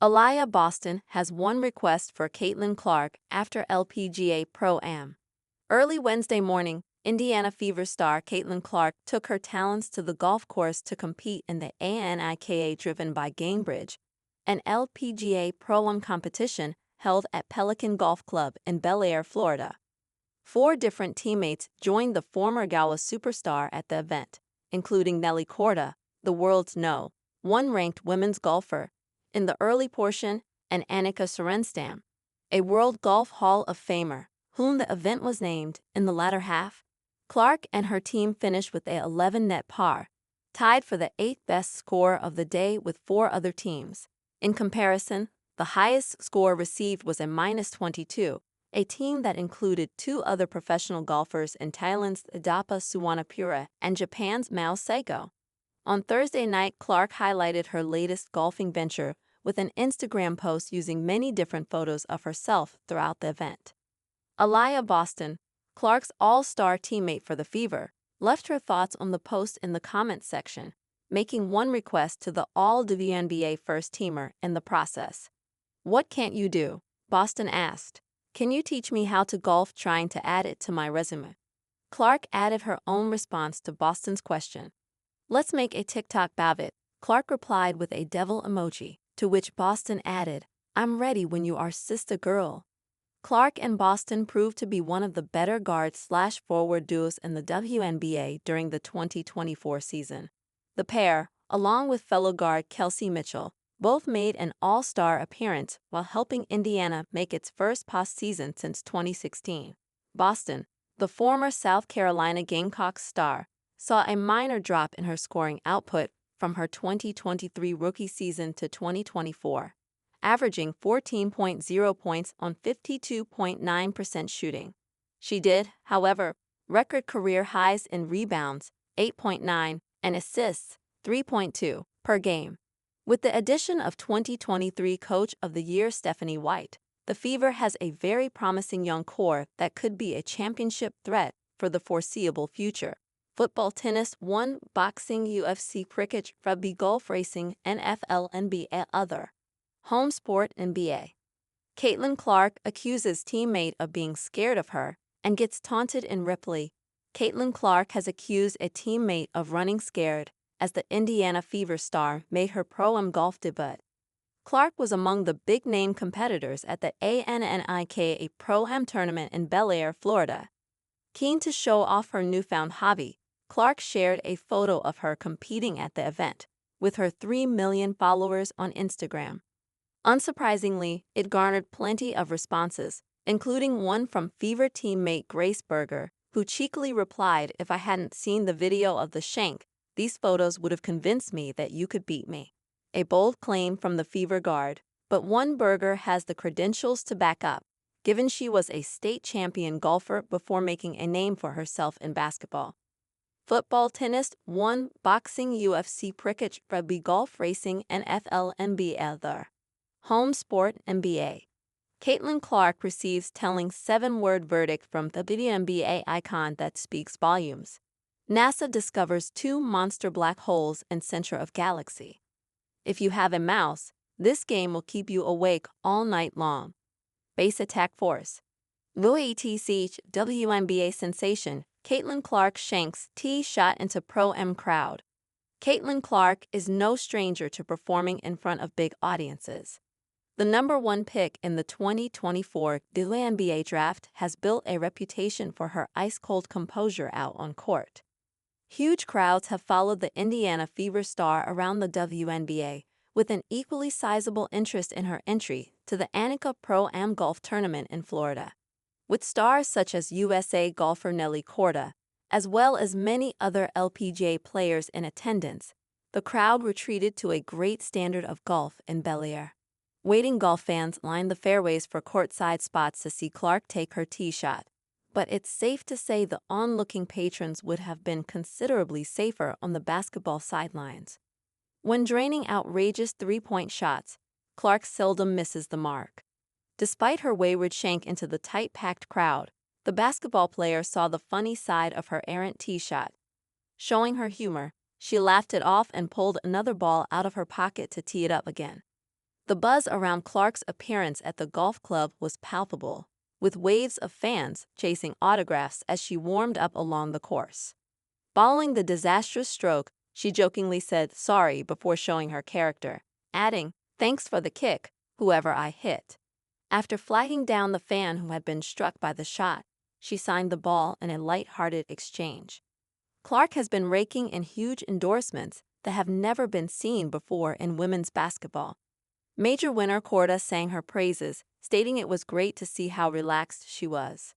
Aliyah Boston has one request for Caitlin Clark after LPGA Pro-Am. Early Wednesday morning, Indiana Fever star Caitlin Clark took her talents to the golf course to compete in the ANIKA driven by Gainbridge, an LPGA Pro-Am competition held at Pelican Golf Club in Bel Air, Florida. 4 different teammates joined the former Gala superstar at the event, including Nelly Korda, the world's No.1 ranked women's golfer in the early portion, and Annika Sorenstam, a World Golf Hall of Famer, whom the event was named in the latter half. Clark and her team finished with a 11-net par, tied for the 8th best score of the day with 4 other teams. In comparison, the highest score received was a -22, a team that included 2 other professional golfers in Thailand's Adapa Suwanapura and Japan's Mao Seiko. On Thursday night, Clark highlighted her latest golfing venture with an Instagram post using many different photos of herself throughout the event. Aliyah Boston, Clark's all-star teammate for the Fever, left her thoughts on the post in the comments section, making one request to the All-WNBA first-teamer in the process. "What can't you do?" Boston asked. "Can you teach me how to golf, trying to add it to my resume?" Clark added her own response to Boston's question. "Let's make a TikTok about it," Clark replied with a devil emoji, to which Boston added, "I'm ready when you are, sister girl." Clark and Boston proved to be one of the better guard/forward duos in the WNBA during the 2024 season. The pair, along with fellow guard Kelsey Mitchell, both made an all-star appearance while helping Indiana make its first postseason since 2016. Boston, the former South Carolina Gamecocks star, saw a minor drop in her scoring output from her 2023 rookie season to 2024, averaging 14.0 points on 52.9% shooting. She did, however, record career highs in rebounds, 8.9, and assists, 3.2, per game. With the addition of 2023 Coach of the Year Stephanie White, the Fever has a very promising young core that could be a championship threat for the foreseeable future. Football, tennis, boxing, UFC, cricket, rugby, golf, racing, NFL, NBA, other. Home sport, NBA. Caitlin Clark accuses teammate of being scared of her and gets taunted in Ripley. Caitlin Clark has accused a teammate of running scared as the Indiana Fever star made her Pro-Am golf debut. Clark was among the big-name competitors at the ANNIKA Pro-Am tournament in Bel Air, Florida. Keen to show off her newfound hobby, Clark shared a photo of her competing at the event, with her 3 million followers on Instagram. Unsurprisingly, it garnered plenty of responses, including one from Fever teammate Grace Berger, who cheekily replied, "If I hadn't seen the video of the shank, these photos would have convinced me that you could beat me." A bold claim from the Fever guard, but one Berger has the credentials to back up, given she was a state champion golfer before making a name for herself in basketball. Football, tennis, boxing, UFC, cricket, rugby, golf, racing, NFL, NBA, other. Home sport, NBA. Caitlin Clark receives telling 7-word verdict from the WNBA icon that speaks volumes. NASA discovers 2 monster black holes in center of galaxy. If you have a mouse, this game will keep you awake all night long. Base attack force. WTC WNBA sensation Caitlin Clark shanks tee shot into Pro-Am crowd. Caitlin Clark is no stranger to performing in front of big audiences. The #1 pick in the 2024 WNBA draft has built a reputation for her ice-cold composure out on court. Huge crowds have followed the Indiana Fever star around the WNBA, with an equally sizable interest in her entry to the Annika Pro-Am golf tournament in Florida. With stars such as USA golfer Nelly Korda, as well as many other LPGA players in attendance, the crowd retreated to a great standard of golf in Bel Air. Waiting golf fans lined the fairways for courtside spots to see Clark take her tee shot, but it's safe to say the onlooking patrons would have been considerably safer on the basketball sidelines. When draining outrageous 3-point shots, Clark seldom misses the mark. Despite her wayward shank into the tight-packed crowd, the basketball player saw the funny side of her errant tee shot. Showing her humor, she laughed it off and pulled another ball out of her pocket to tee it up again. The buzz around Clark's appearance at the golf club was palpable, with waves of fans chasing autographs as she warmed up along the course. Following the disastrous stroke, she jokingly said sorry before showing her character, adding, "Thanks for the kick, whoever I hit." After flagging down the fan who had been struck by the shot, she signed the ball in a light-hearted exchange. Clark has been raking in huge endorsements that have never been seen before in women's basketball. Major winner Korda sang her praises, stating it was great to see how relaxed she was.